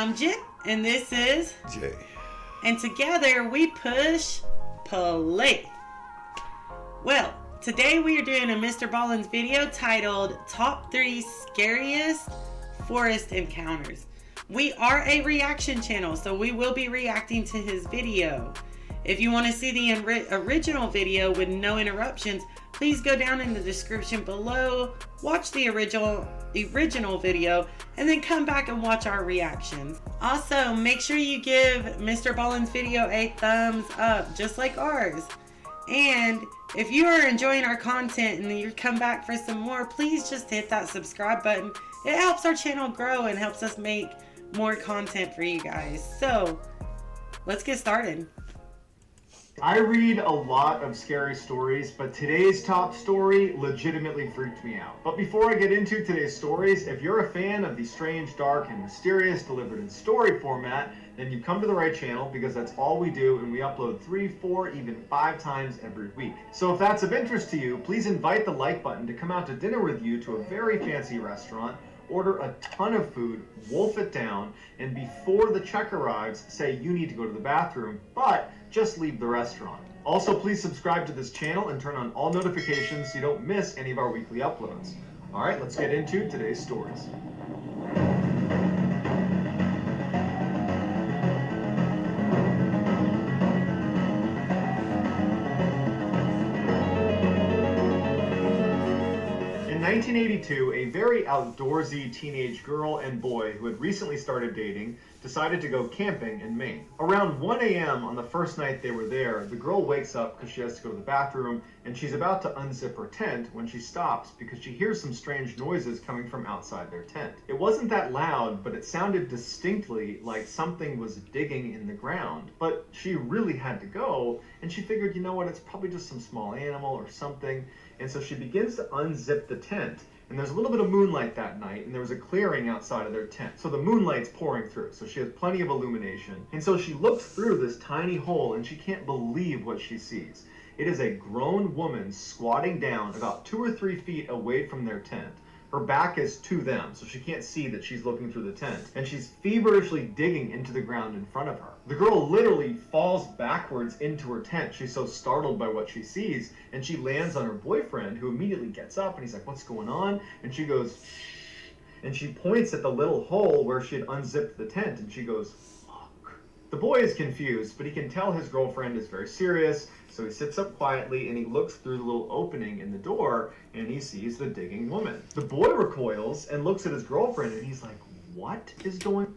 I'm Jit, and this is Jay. And together we push play. Well, today we are doing a Mr. Ballen's video titled Top 3 Scariest Forest Encounters. We are a reaction channel, so we will be reacting to his video. If you want to see the original video with no interruptions, please go down in the description below, watch the original video, and then come back and watch our reactions. Also, make sure you give Mr. Ballen's video a thumbs up, just like ours. And if you are enjoying our content and you come back for some more, please just hit that subscribe button. It helps our channel grow and helps us make more content for you guys. So, let's get started. I read a lot of scary stories, but today's top story legitimately freaked me out. But before I get into today's stories, if you're a fan of the strange, dark, and mysterious delivered in story format, then you've come to the right channel because that's all we do, and we upload 3, 4, even 5 times every week. So if that's of interest to you, please invite the like button to come out to dinner with you to a very fancy restaurant, order a ton of food, wolf it down, and before the check arrives, say you need to go to the bathroom, but just leave the restaurant. Also, please subscribe to this channel and turn on all notifications so you don't miss any of our weekly uploads. All right, let's get into today's stories. In 1982, a very outdoorsy teenage girl and boy who had recently started dating decided to go camping in Maine. Around 1 a.m. on the first night they were there, the girl wakes up because she has to go to the bathroom, and she's about to unzip her tent when she stops because she hears some strange noises coming from outside their tent. It wasn't that loud, but it sounded distinctly like something was digging in the ground. But she really had to go, and she figured, you know what, it's probably just some small animal or something. And so she begins to unzip the tent, and there's a little bit of moonlight that night, and there was a clearing outside of their tent. So the moonlight's pouring through, so she has plenty of illumination. And so she looks through this tiny hole, and she can't believe what she sees. It is a grown woman squatting down about 2 or 3 feet away from their tent. Her back is to them, so she can't see that she's looking through the tent, and she's feverishly digging into the ground in front of her. The girl literally falls backwards into her tent. She's so startled by what she sees, and she lands on her boyfriend, who immediately gets up, and he's like, "What's going on?" And she goes, "Shh," and she points at the little hole where she had unzipped the tent, and she goes, "Look." The boy is confused, but he can tell his girlfriend is very serious, so he sits up quietly and he looks through the little opening in the door and he sees the digging woman. The boy recoils and looks at his girlfriend and he's like, "What is going on?"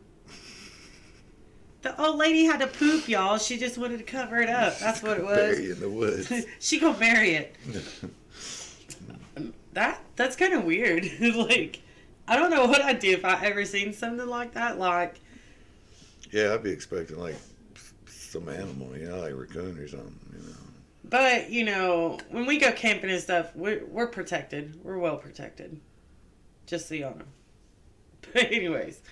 The old lady had to poop, y'all. She just wanted to cover it up. That's what it was. Bury in the woods. She gonna bury it. That's kind of weird. Like, I don't know what I'd do if I ever seen something like that. Like, Yeah, I'd be expecting like some animal, like a raccoon or something, but when we go camping and stuff, we're protected. We're well protected. Just so y'all know. But anyways,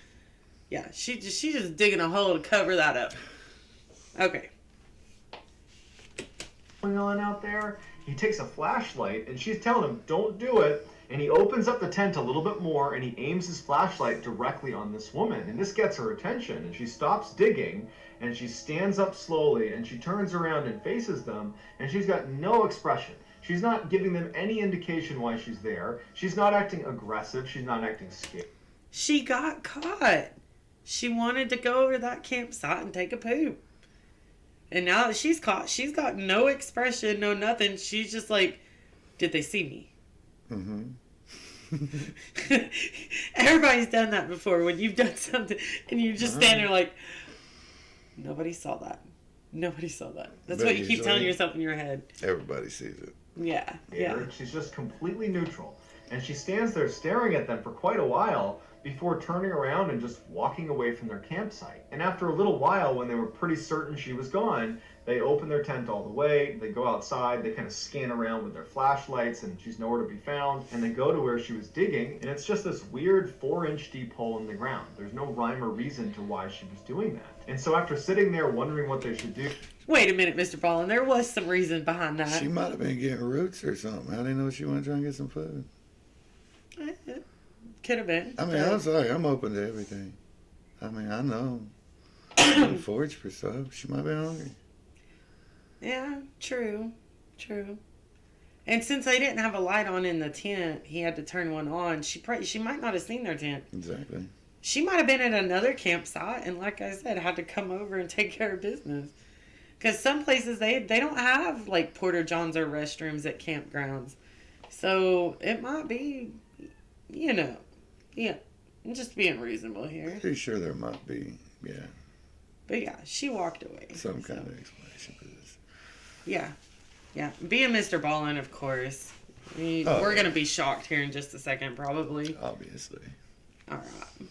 yeah, she's just digging a hole to cover that up. Okay. Going on out there? He takes a flashlight and she's telling him, "Don't do it." And he opens up the tent a little bit more and he aims his flashlight directly on this woman. And this gets her attention and she stops digging and she stands up slowly and she turns around and faces them and she's got no expression. She's not giving them any indication why she's there. She's not acting aggressive. She's not acting scared. She got caught. She wanted to go over to that campsite and take a poop. And now that she's caught, she's got no expression, no nothing. She's just like, "Did they see me?" Mm-hmm. Everybody's done that before when you've done something and you just stand there like, "Nobody saw that. Nobody saw that." That's what you keep telling yourself in your head. Everybody sees it. Yeah. She's just completely neutral. And she stands there staring at them for quite a while before turning around and just walking away from their campsite. And after a little while, when they were pretty certain she was gone, they open their tent all the way, they go outside, they kind of scan around with their flashlights, and she's nowhere to be found, and they go to where she was digging, and it's just this weird 4-inch deep hole in the ground. There's no rhyme or reason to why she was doing that. And so after sitting there wondering what they should do... Wait a minute, Mr. Ballen, there was some reason behind that. She might have been getting roots or something. How do you know she wanted to try and get some food? Could have been. I mean, I'm sorry, I'm open to everything. I mean, I know. She foraged for stuff. She might have been hungry. Yeah, true. And since they didn't have a light on in the tent, he had to turn one on. She might not have seen their tent. Exactly. She might have been at another campsite and, like I said, had to come over and take care of business. Because some places, they don't have, like, porta johns or restrooms at campgrounds. So it might be, yeah, I'm just being reasonable here. Pretty sure there might be, yeah. But yeah, she walked away. Some kind of explanation for this. Yeah. Being Mr. Ballen, of course. We're going to be shocked here in just a second, probably. Obviously. All right.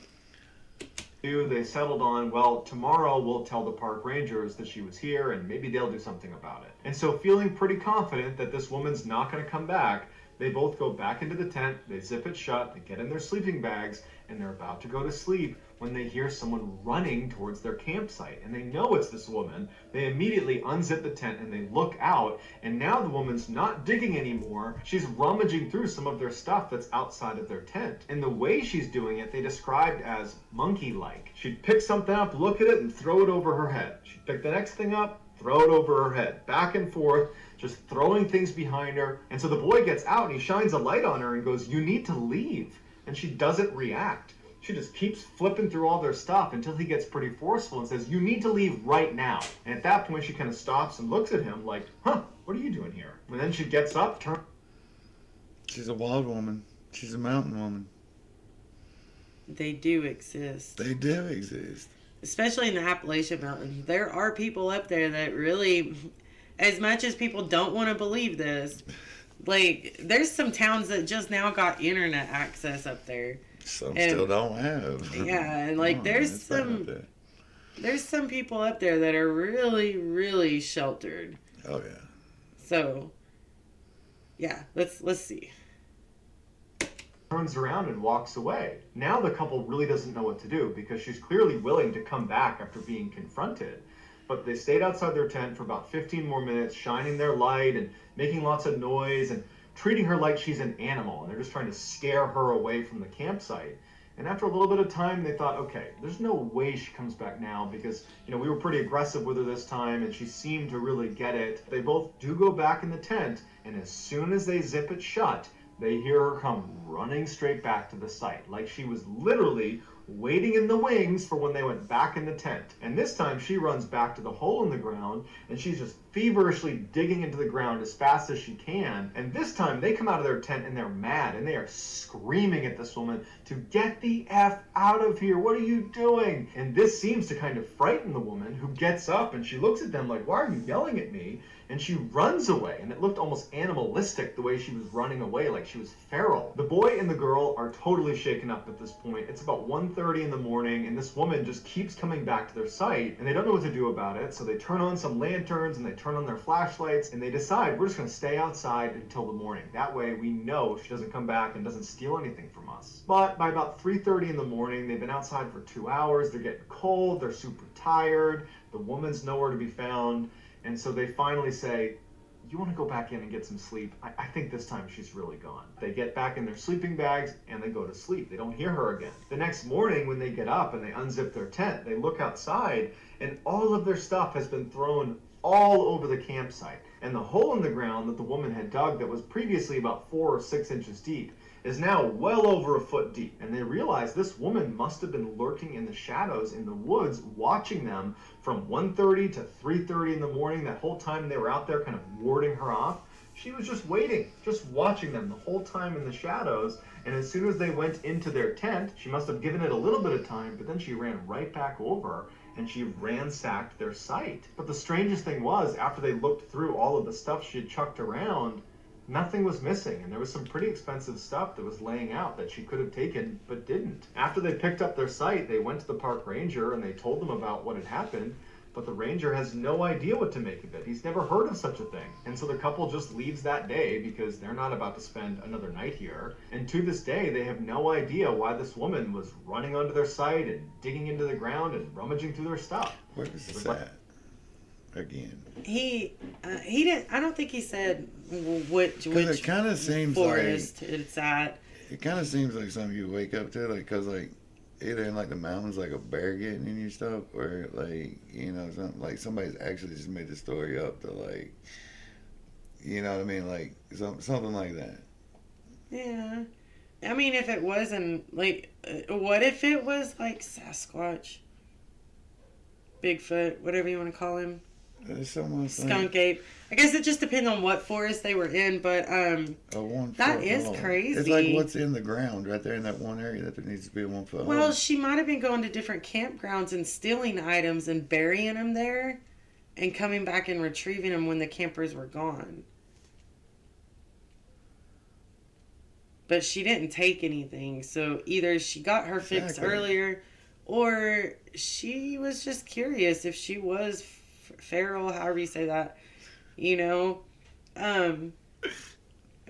They settled on, well, tomorrow we'll tell the park rangers that she was here and maybe they'll do something about it. And so, feeling pretty confident that this woman's not going to come back, they both go back into the tent, they zip it shut, they get in their sleeping bags, and they're about to go to sleep when they hear someone running towards their campsite. And they know it's this woman. They immediately unzip the tent and they look out, and now the woman's not digging anymore. She's rummaging through some of their stuff that's outside of their tent. And the way she's doing it, they described as monkey-like. She'd pick something up, look at it, and throw it over her head. She'd pick the next thing up, throw it over her head, back and forth, just throwing things behind her. And so the boy gets out and he shines a light on her and goes, "You need to leave." And she doesn't react. She just keeps flipping through all their stuff until he gets pretty forceful and says, "You need to leave right now." And at that point, she kind of stops and looks at him like, "Huh, what are you doing here?" And then she gets up, She's a wild woman. She's a mountain woman. They do exist. They do exist. Especially in the Appalachian Mountains. There are people up there that really, as much as people don't want to believe this, like, there's some towns that just now got internet access up there. Some still don't have. Yeah, and like there's some people up there that are really, really sheltered. Oh yeah. So yeah, let's see. Turns around and walks away. Now the couple really doesn't know what to do because she's clearly willing to come back after being confronted. But they stayed outside their tent for about 15 more minutes, shining their light and making lots of noise and treating her like she's an animal, and they're just trying to scare her away from the campsite. And after a little bit of time, they thought, okay, there's no way she comes back now because, we were pretty aggressive with her this time and she seemed to really get it. They both do go back in the tent, and as soon as they zip it shut, they hear her come running straight back to the site, like she was literally waiting in the wings for when they went back in the tent. And this time she runs back to the hole in the ground and she's just feverishly digging into the ground as fast as she can. And this time they come out of their tent and they're mad and they are screaming at this woman to get the F out of here. What are you doing? And this seems to kind of frighten the woman, who gets up and she looks at them like, "Why are you yelling at me?" And she runs away, and it looked almost animalistic the way she was running away, like she was feral. The boy and the girl are totally shaken up at this point. It's about 1:30 in the morning, and this woman just keeps coming back to their site, and they don't know what to do about it, so they turn on some lanterns, and they turn on their flashlights, and they decide, we're just going to stay outside until the morning. That way we know she doesn't come back and doesn't steal anything from us. But by about 3:30 in the morning, they've been outside for 2 hours, they're getting cold, they're super tired, the woman's nowhere to be found. And so they finally say, "You want to go back in and get some sleep? I think this time she's really gone." They get back in their sleeping bags and they go to sleep. They don't hear her again. The next morning when they get up and they unzip their tent, they look outside and all of their stuff has been thrown all over the campsite. And the hole in the ground that the woman had dug that was previously about 4 or 6 inches deep is now well over a foot deep. And they realize this woman must have been lurking in the shadows in the woods, watching them from 1:30 to 3:30 in the morning. That whole time they were out there kind of warding her off. She was just waiting, just watching them the whole time in the shadows. And as soon as they went into their tent, she must have given it a little bit of time, but then she ran right back over and she ransacked their site. But the strangest thing was, after they looked through all of the stuff she had chucked around, nothing was missing, and there was some pretty expensive stuff that was laying out that she could have taken but didn't. After they picked up their site, they went to the park ranger and they told them about what had happened, but the ranger has no idea what to make of it. He's never heard of such a thing. And so the couple just leaves that day because they're not about to spend another night here. And to this day, they have no idea why this woman was running onto their site and digging into the ground and rummaging through their stuff. Where is this at? Again. He didn't. I don't think he said which it kind of seems forest it's at. It kind of seems like something you wake up to, like, because like either in like the mountains, like a bear getting in your stuff, or like something like somebody's actually just made the story up to like, you know what I mean, like something like that. Yeah. I mean, if it wasn't like, what if it was like Sasquatch, Bigfoot, whatever you want to call him, It's almost skunk ape? I guess it just depends on what forest they were in, but that is crazy. It's like what's in the ground right there in that one area that there needs to be a 1 foot. Well, she might have been going to different campgrounds and stealing items and burying them there, and coming back and retrieving them when the campers were gone. But she didn't take anything, so either she got her fix earlier, or she was just curious if she was feral, however you say that,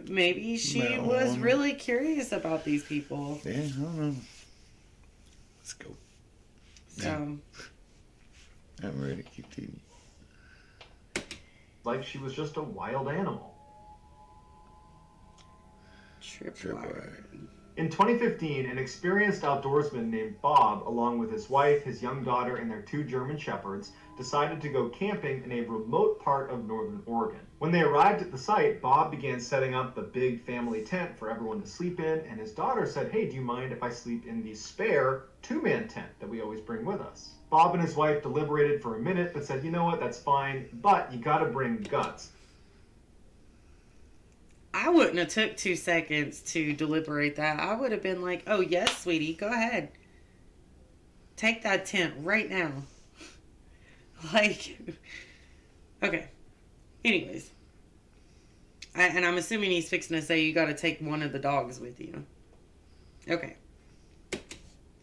maybe she was really curious about these people. Yeah, I don't know. Let's go. So, I'm ready to keep teaching. Like she was just a wild animal. Tripwire. In 2015, an experienced outdoorsman named Bob, along with his wife, his young daughter, and their 2 German shepherds, decided to go camping in a remote part of northern Oregon. When they arrived at the site, Bob began setting up the big family tent for everyone to sleep in, and his daughter said, "Hey, do you mind if I sleep in the spare 2-man tent that we always bring with us?" Bob and his wife deliberated for a minute, but said, "You know what, that's fine, but you gotta bring guts." I wouldn't have took 2 seconds to deliberate that. I would have been like, "Oh yes, sweetie, go ahead. Take that tent right now." Like, okay. Anyways. And I'm assuming he's fixing to say you got to take one of the dogs with you. Okay.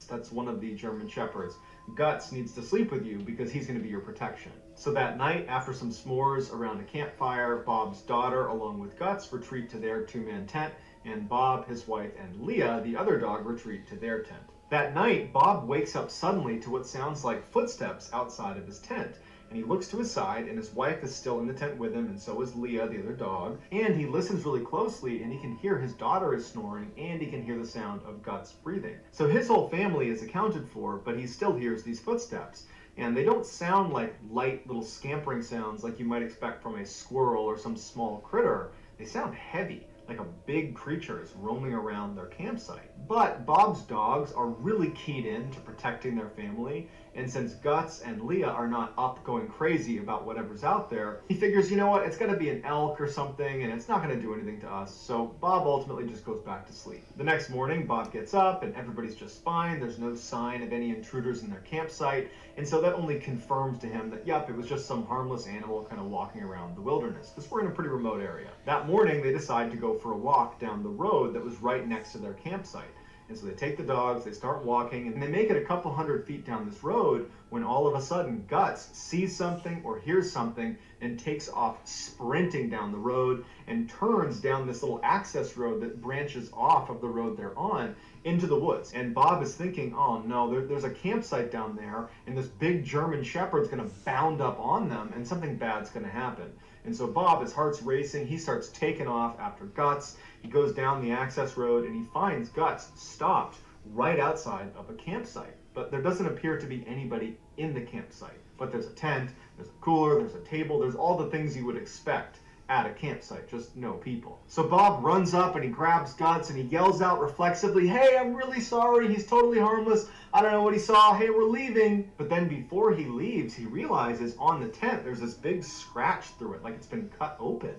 That's one of the German shepherds. Guts needs to sleep with you because he's going to be your protection. So that night, after some s'mores around a campfire, Bob's daughter, along with Guts, retreat to their 2-man tent, and Bob, his wife, and Leah, the other dog, retreat to their tent. That night, Bob wakes up suddenly to what sounds like footsteps outside of his tent. And he looks to his side, and his wife is still in the tent with him, and so is Leah, the other dog. And he listens really closely, and he can hear his daughter is snoring, and he can hear the sound of Guts breathing. So his whole family is accounted for, but he still hears these footsteps. And they don't sound like light little scampering sounds like you might expect from a squirrel or some small critter. They sound heavy, like a big creature is roaming around their campsite. But Bob's dogs are really keyed in to protecting their family, and since Guts and Leah are not up going crazy about whatever's out there, he figures, you know what, it's gotta be an elk or something, and it's not gonna do anything to us, so Bob ultimately just goes back to sleep. The next morning, Bob gets up, and everybody's just fine. There's no sign of any intruders in their campsite, and so that only confirms to him that, yep, it was just some harmless animal kind of walking around the wilderness, because we're in a pretty remote area. That morning, they decide to go for a walk down the road that was right next to their campsite. And so they take the dogs, they start walking, and they make it a couple hundred feet down this road when all of a sudden Guts sees something or hears something and takes off sprinting down the road and turns down this little access road that branches off of the road they're on into the woods. And Bob is thinking, oh no, there's a campsite down there, and this big German shepherd's going to bound up on them, and something bad's going to happen. And so Bob, his heart's racing, he starts taking off after Guts. He goes down the access road, and he finds Guts stopped right outside of a campsite. But there doesn't appear to be anybody in the campsite. But there's a tent, there's a cooler, there's a table, there's all the things you would expect at a campsite, just no people. So Bob runs up and he grabs Guts and he yells out reflexively, "Hey, I'm really sorry, he's totally harmless. I don't know what he saw. Hey, we're leaving." But then before he leaves, he realizes on the tent there's this big scratch through it, like it's been cut open.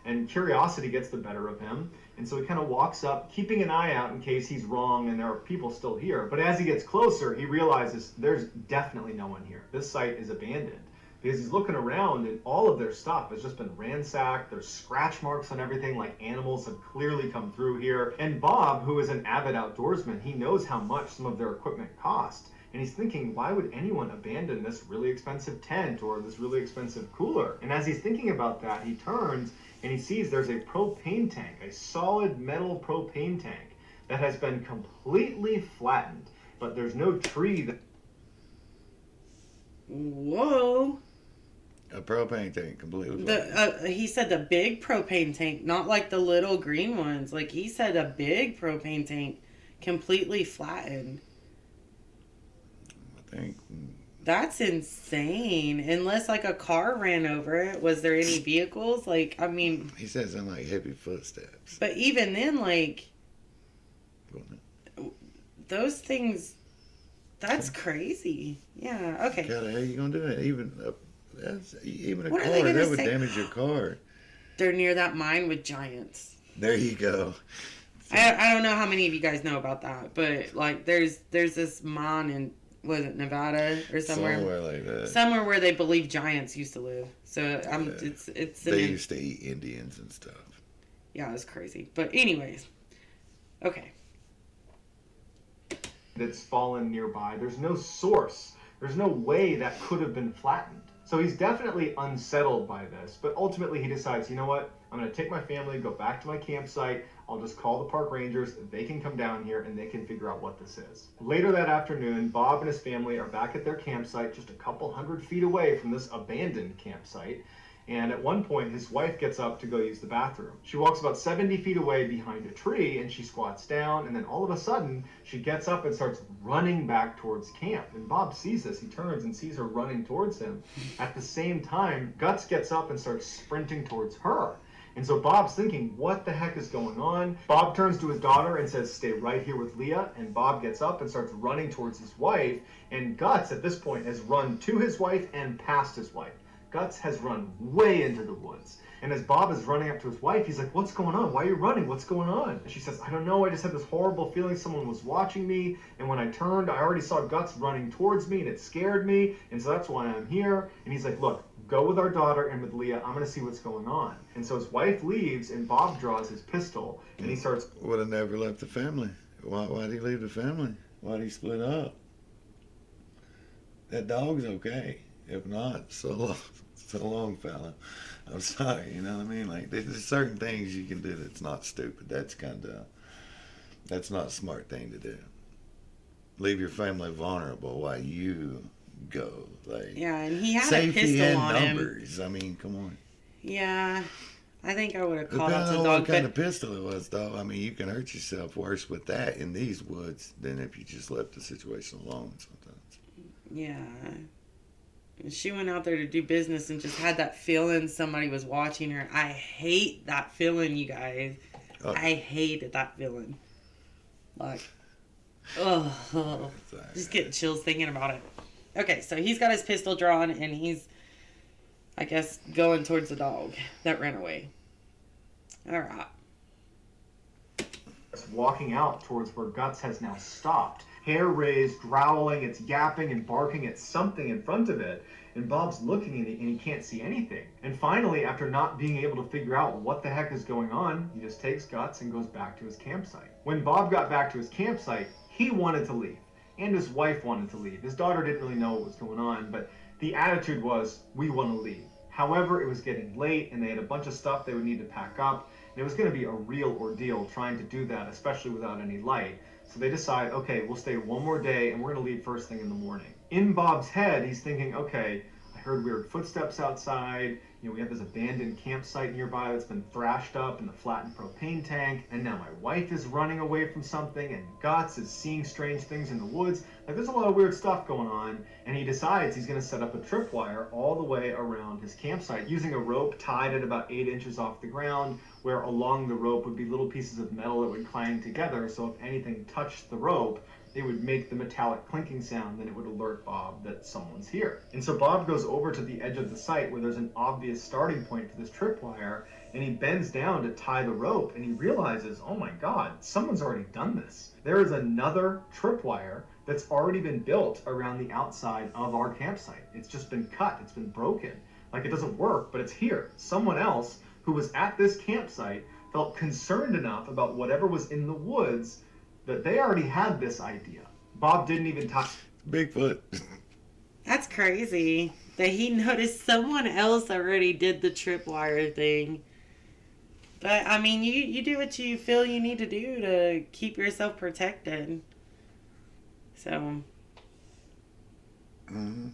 And curiosity gets the better of him. And so he kind of walks up, keeping an eye out in case he's wrong and there are people still here. But as he gets closer, he realizes there's definitely no one here. This site is abandoned. Because he's looking around and all of their stuff has just been ransacked. There's scratch marks on everything, like animals have clearly come through here. And Bob, who is an avid outdoorsman, he knows how much some of their equipment cost. And he's thinking, why would anyone abandon this really expensive tent or this really expensive cooler? And as he's thinking about that, he turns and he sees there's a propane tank, a solid metal propane tank that has been completely flattened. But there's no tree that... Whoa. A propane tank, completely. He said the big propane tank, not like the little green ones. Like he said, a big propane tank, completely flattened. think. That's insane. Unless like a car ran over it. Was there any vehicles? Like, I mean, He said something like heavy footsteps. but even then, like, those things, that's crazy. Yeah, okay. God, how you gonna do that? Even a What are car they gonna that would say? damage your car. They're near that mine with giants. There you go. I don't know how many of you guys know about that, but like there's this mine in, was it Nevada or somewhere like that. somewhere where they believe giants used to live. So it's They used to eat Indians and stuff. Yeah, it was crazy. But anyways, okay. That's fallen nearby. There's no source. There's no way that could have been flattened. So he's definitely unsettled by this, but ultimately he decides, you know what? I'm going to take my family, go back to my campsite. I'll just call the park rangers. They can come down here and they can figure out what this is. Later that afternoon, Bob and his family are back at their campsite just a couple 100 feet away from this abandoned campsite. And at one point, his wife gets up to go use the bathroom. She walks about 70 feet away behind a tree and she squats down. And then all of a sudden, she gets up and starts running back towards camp. And Bob sees this. He turns and sees her running towards him. At the same time, Guts gets up and starts sprinting towards her. And so Bob's thinking, what the heck is going on? Bob turns to his daughter and says, stay right here with Leah. And Bob gets up and starts running towards his wife. And Guts, at this point, has run to his wife and past his wife. Guts has run way into the woods. And as Bob is running up to his wife, he's like, what's going on? Why are you running? What's going on? And she says, I don't know. I just had this horrible feeling someone was watching me. And when I turned, I already saw Guts running towards me and it scared me. And so that's why I'm here. And he's like, look, go with our daughter and with Leah. I'm going to see what's going on. And so his wife leaves and Bob draws his pistol and he starts. Would have never left the family. Why'd he leave the family? Why'd he split up? That dog's okay. If not, so long, fella. I'm sorry, you know what I mean? Like, there's certain things you can do that's not stupid. That's not a smart thing to do. Leave your family vulnerable while you go. Like, Yeah, and he had a safety pistol and on him. numbers. I mean, come on. Yeah, I think I would have called Depending out the on dog. what kind But of pistol it was, though. I mean, you can hurt yourself worse with that in these woods than if you just left the situation alone sometimes. yeah, she went out there to do business and just had that feeling somebody was watching her. I hate that feeling, you guys. Oh. I hated that feeling. Like, oh, just getting chills thinking about it. Okay, so he's got his pistol drawn and he's, I guess, going towards the dog that ran away. All right. Walking out towards where Guts has now stopped. Hair raised, growling, it's yapping and barking at something in front of it. And Bob's looking and he can't see anything. And finally, after not being able to figure out what the heck is going on, he just takes Guts and goes back to his campsite. When Bob got back to his campsite, he wanted to leave. And his wife wanted to leave. His daughter didn't really know what was going on, but the attitude was, we want to leave. However, it was getting late and they had a bunch of stuff they would need to pack up. And it was going to be a real ordeal trying to do that, especially without any light. So they decide, okay, we'll stay one more day and we're going to leave first thing in the morning. In Bob's head, he's thinking, okay, I heard weird footsteps outside. You know, we have this abandoned campsite nearby that's been thrashed up in the flattened propane tank. And now my wife is running away from something and Guts is seeing strange things in the woods. Like, there's a lot of weird stuff going on. And he decides he's going to set up a tripwire all the way around his campsite using a rope tied at about 8 inches off the ground, where along the rope would be little pieces of metal that would clang together. So if anything touched the rope, it would make the metallic clinking sound, then it would alert Bob that someone's here. And so Bob goes over to the edge of the site where there's an obvious starting point for this tripwire, and he bends down to tie the rope, and he realizes, oh my God, someone's already done this. There is another tripwire that's already been built around the outside of our campsite. It's just been cut, it's been broken. Like, it doesn't work, but it's here. Someone else who was at this campsite felt concerned enough about whatever was in the woods that they already had this idea. Bob didn't even touch Bigfoot. That's crazy that he noticed someone else already did the tripwire thing. But, I mean, you do what you feel you need to do to keep yourself protected. So. Mm-hmm.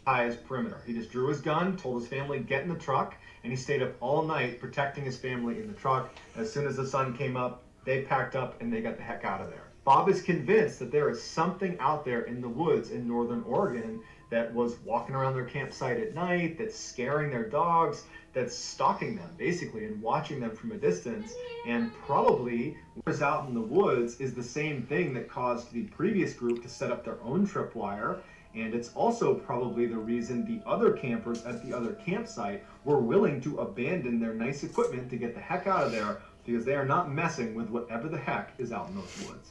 Tie his perimeter. He just drew his gun, told his family, get in the truck, and he stayed up all night protecting his family in the truck. As soon as the sun came up, they packed up and they got the heck out of there. Bob is convinced that there is something out there in the woods in northern Oregon that was walking around their campsite at night, that's scaring their dogs, that's stalking them basically and watching them from a distance. And probably what is out in the woods is the same thing that caused the previous group to set up their own tripwire. And it's also probably the reason the other campers at the other campsite were willing to abandon their nice equipment to get the heck out of there, because they are not messing with whatever the heck is out in those woods.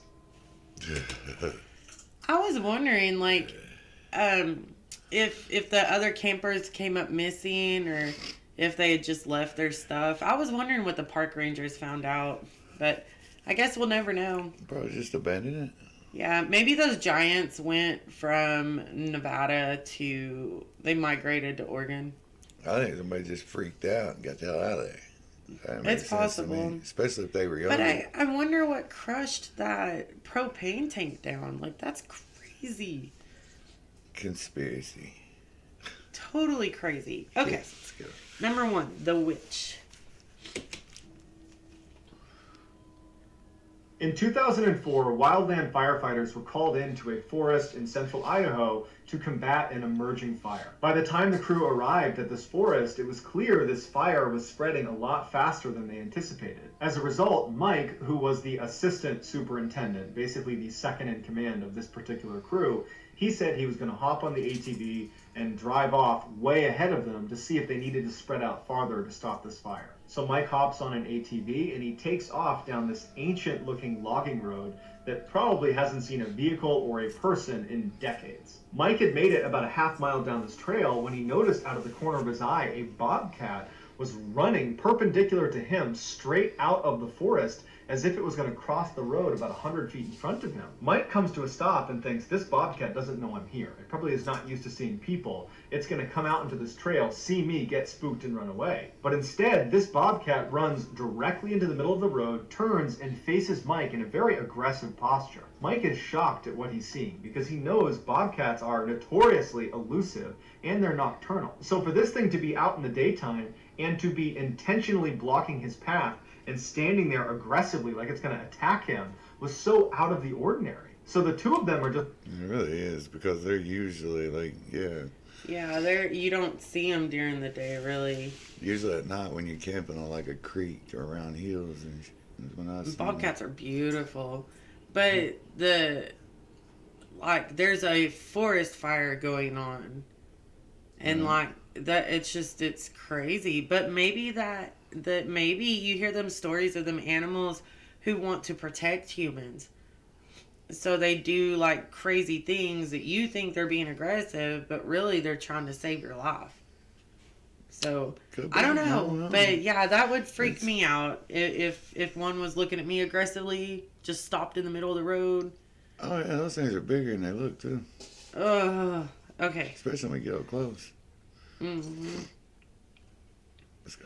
I was wondering, like, if the other campers came up missing, or if they had just left their stuff. I was wondering what the park rangers found out, but I guess we'll never know. Probably just abandoned it. Yeah, maybe those giants went from Nevada they migrated to Oregon. I think somebody just freaked out and got the hell out of there. It's possible. Especially if they were young. But I wonder what crushed that propane tank down. Like, that's crazy. Conspiracy. Totally crazy. Okay. Yes, let's go. Number 1, the witch. In 2004, wildland firefighters were called into a forest in central Idaho to combat an emerging fire. By the time the crew arrived at this forest, it was clear this fire was spreading a lot faster than they anticipated. As a result, Mike, who was the assistant superintendent, basically the second in command of this particular crew, he said he was going to hop on the ATV and drive off way ahead of them to see if they needed to spread out farther to stop this fire. So Mike hops on an ATV and he takes off down this ancient looking logging road that probably hasn't seen a vehicle or a person in decades. Mike had made it about a half mile down this trail when he noticed out of the corner of his eye a bobcat was running perpendicular to him straight out of the forest as if it was going to cross the road about 100 feet in front of him. Mike comes to a stop and thinks, this bobcat doesn't know I'm here. It probably is not used to seeing people. It's going to come out into this trail, see me, get spooked, and run away. But instead, this bobcat runs directly into the middle of the road, turns, and faces Mike in a very aggressive posture. Mike is shocked at what he's seeing because he knows bobcats are notoriously elusive and they're nocturnal. So for this thing to be out in the daytime and to be intentionally blocking his path and standing there aggressively like it's going to attack him was so out of the ordinary. So the two of them are just... It really is, because they're usually like, Yeah, you don't see them during the day, really. Usually at night when you're camping on like a creek or around hills. And when I see bobcats are beautiful. But there's a forest fire going on. And it's crazy. But maybe maybe you hear them stories of them animals who want to protect humans. So they do like crazy things that you think they're being aggressive, but really they're trying to save your life. So I don't know. But yeah, that would freak me out if one was looking at me aggressively, just stopped in the middle of the road. Oh yeah, those things are bigger than they look too. Okay. Especially when we get up close. Mm-hmm. Let's go.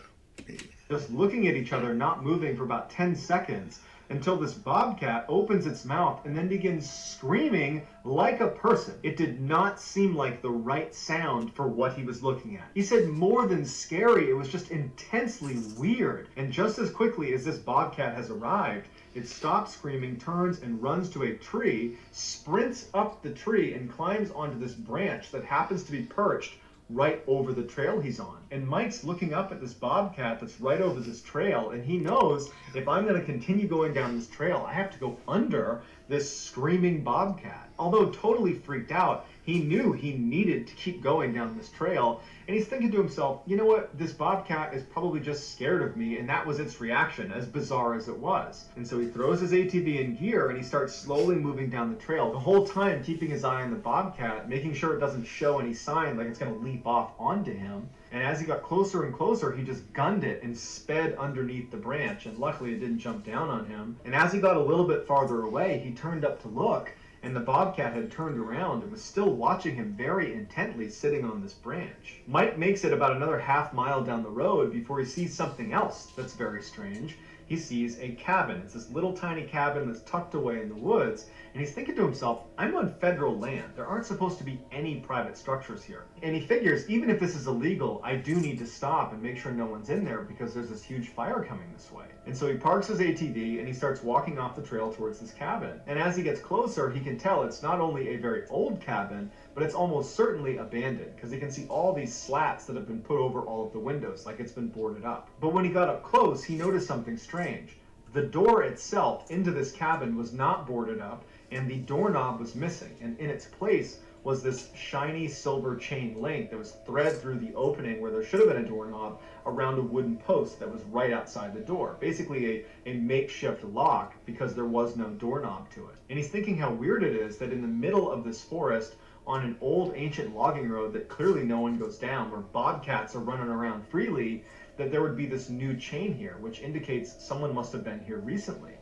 Just looking at each other, not moving for about 10 seconds, until this bobcat opens its mouth and then begins screaming like a person. It did not seem like the right sound for what he was looking at. He said more than scary, it was just intensely weird. And just as quickly as this bobcat has arrived, it stops screaming, turns and runs to a tree, sprints up the tree and climbs onto this branch that happens to be perched right over the trail he's on. And Mike's looking up at this bobcat that's right over this trail, and he knows if I'm going to continue going down this trail, I have to go under this screaming bobcat. Although totally freaked out, he knew he needed to keep going down this trail, and he's thinking to himself, you know what, this bobcat is probably just scared of me, and that was its reaction, as bizarre as it was. And so he throws his ATV in gear, and he starts slowly moving down the trail, the whole time keeping his eye on the bobcat, making sure it doesn't show any sign like it's going to leap off onto him. And as he got closer and closer, he just gunned it and sped underneath the branch, and luckily it didn't jump down on him. And as he got a little bit farther away, he turned up to look, and the bobcat had turned around and was still watching him very intently sitting on this branch. Mike makes it about another half mile down the road before he sees something else that's very strange. he sees a cabin. It's this little tiny cabin that's tucked away in the woods, and he's thinking to himself, I'm on federal land. There aren't supposed to be any private structures here. And he figures, even if this is illegal, I do need to stop and make sure no one's in there because there's this huge fire coming this way. And so he parks his ATV and he starts walking off the trail towards this cabin. And as he gets closer, he can tell it's not only a very old cabin, but it's almost certainly abandoned because he can see all these slats that have been put over all of the windows, like it's been boarded up. But when he got up close, he noticed something strange. The door itself into this cabin was not boarded up, and the doorknob was missing, and in its place was this shiny silver chain link that was thread through the opening where there should have been a doorknob around a wooden post that was right outside the door. Basically a makeshift lock because there was no doorknob to it. And he's thinking how weird it is that in the middle of this forest, on an old ancient logging road that clearly no one goes down, where bobcats are running around freely, that there would be this new chain here, which indicates someone must have been here recently.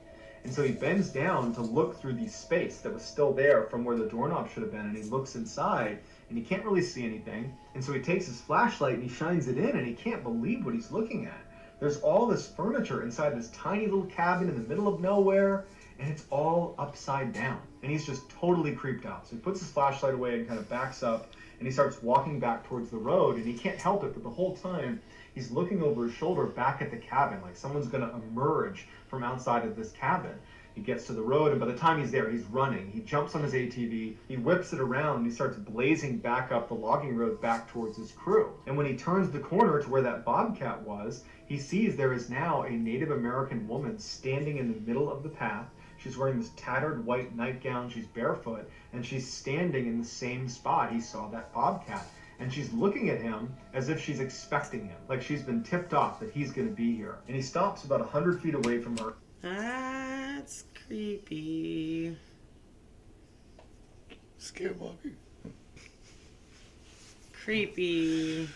And so he bends down to look through the space that was still there from where the doorknob should have been, and he looks inside, and he can't really see anything. And so he takes his flashlight and he shines it in, and he can't believe what he's looking at. There's all this furniture inside this tiny little cabin in the middle of nowhere, and it's all upside down. And he's just totally creeped out. So he puts his flashlight away and kind of backs up, and he starts walking back towards the road, and he can't help it, but the whole time he's looking over his shoulder back at the cabin, like someone's gonna emerge from outside of this cabin. He gets to the road, and by the time he's there, he's running. He jumps on his ATV, he whips it around, and he starts blazing back up the logging road back towards his crew. And when he turns the corner to where that bobcat was, he sees there is now a Native American woman standing in the middle of the path. She's wearing this tattered white nightgown, she's barefoot, and she's standing in the same spot he saw that bobcat. And she's looking at him as if she's expecting him, like she's been tipped off that he's going to be here. And he stops about 100 feet away from her. That's creepy. Skinwalker. Creepy.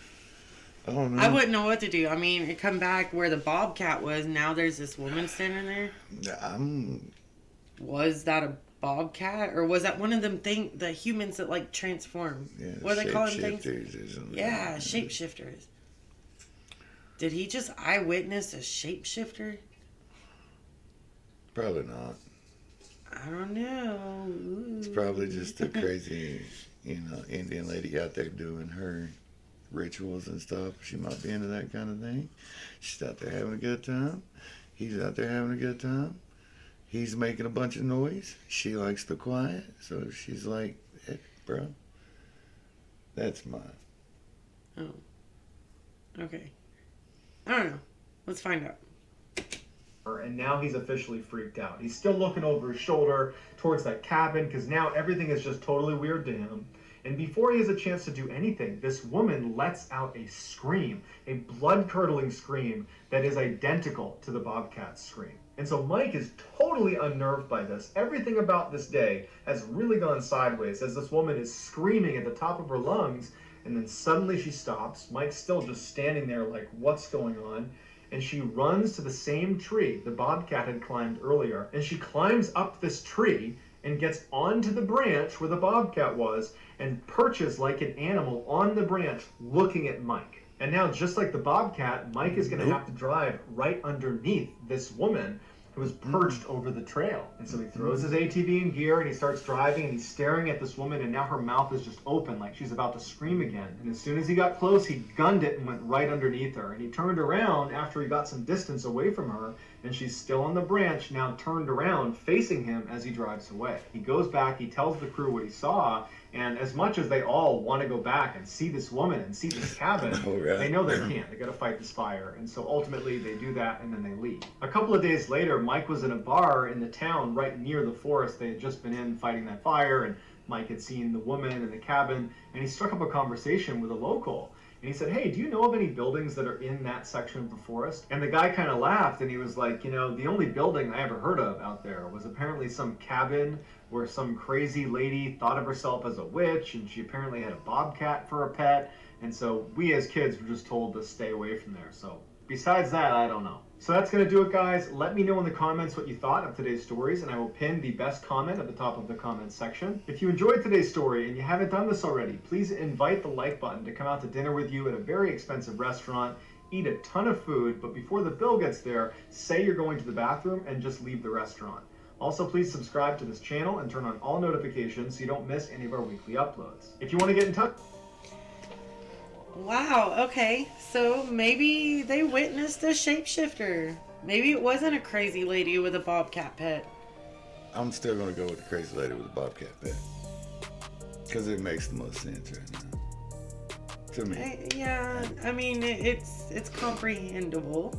I don't know. I wouldn't know what to do. I mean, it come back where the bobcat was. Now there's this woman standing there. Was that a bobcat, or was that one of them the humans that like transform? Yeah, what do they call them things? Yeah, shapeshifters. Did he just eyewitness a shapeshifter? Probably not. I don't know. Ooh. It's probably just a crazy, Indian lady out there doing her rituals and stuff. She might be into that kind of thing. She's out there having a good time. He's out there having a good time. He's making a bunch of noise. She likes the quiet. So she's like, hey, bro, that's mine. Oh. Okay. I don't know. Let's find out. And now he's officially freaked out. He's still looking over his shoulder towards that cabin because now everything is just totally weird to him. And before he has a chance to do anything, this woman lets out a scream, a blood-curdling scream that is identical to the bobcat's scream. And so Mike is totally unnerved by this. Everything about this day has really gone sideways as this woman is screaming at the top of her lungs, and then suddenly she stops. Mike's still just standing there like, what's going on? And she runs to the same tree the bobcat had climbed earlier, and she climbs up this tree and gets onto the branch where the bobcat was and perches like an animal on the branch looking at Mike. And now, just like the bobcat, Mike is going to have to drive right underneath this woman who is perched over the trail. And so he throws his ATV in gear and he starts driving and he's staring at this woman, and now her mouth is just open like she's about to scream again. And as soon as he got close, he gunned it and went right underneath her. And he turned around after he got some distance away from her, and she's still on the branch, now turned around facing him as he drives away. He goes back, he tells the crew what he saw, and as much as they all want to go back and see this woman and see this cabin, they know they can't. They got to fight this fire. And so ultimately they do that and then they leave. A couple of days later, Mike was in a bar in the town right near the forest they had just been in fighting that fire, and Mike had seen the woman in the cabin, and he struck up a conversation with a local. And he said, hey, do you know of any buildings that are in that section of the forest? And the guy kind of laughed, and he was like, the only building I ever heard of out there was apparently some cabin where some crazy lady thought of herself as a witch, and she apparently had a bobcat for a pet. And so we as kids were just told to stay away from there. So besides that, I don't know. So that's going to do it, guys. Let me know in the comments what you thought of today's stories, and I will pin the best comment at the top of the comments section. If you enjoyed today's story and you haven't done this already, please invite the like button to come out to dinner with you at a very expensive restaurant Eat a ton of food, but before the bill gets there, say you're going to the bathroom and just leave the restaurant. Also, please subscribe to this channel and turn on all notifications so you don't miss any of our weekly uploads. If you want to get in touch... Wow, okay. So maybe they witnessed a shapeshifter. Maybe it wasn't a crazy lady with a bobcat pet. I'm still going to go with the crazy lady with the bobcat pet. Because it makes the most sense right now. To me. Yeah, I mean, it's comprehensible.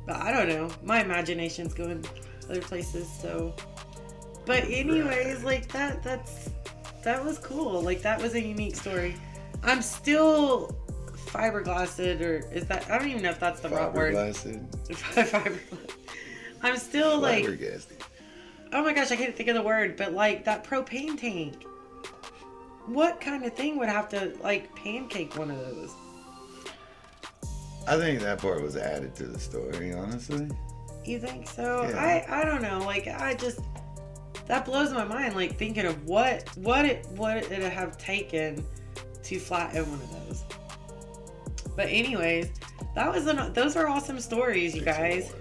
But I don't know. My imagination's going other places, so... But anyways, like, that was cool. Like, that was a unique story. I'm still fiberglassed, or is that... I don't even know if that's the right word. Fiberglassed. I'm still, like... Flabbergasted. Oh my gosh, I can't think of the word, but, like, that propane tank. What kind of thing would have to, like, pancake one of those? I think that part was added to the story, honestly. You think so? Yeah. I don't know. Like, that blows my mind. Like, thinking of what it have taken to flatten one of those. But anyways, those are awesome stories, you guys.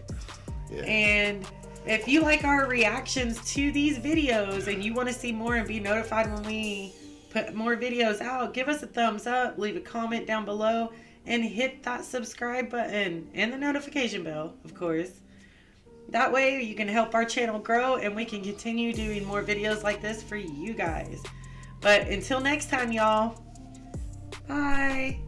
Yeah. And if you like our reactions to these videos and you want to see more and be notified when we put more videos out, give us a thumbs up, leave a comment down below, and hit that subscribe button and the notification bell, of course. That way you can help our channel grow and we can continue doing more videos like this for you guys. But until next time, y'all, bye.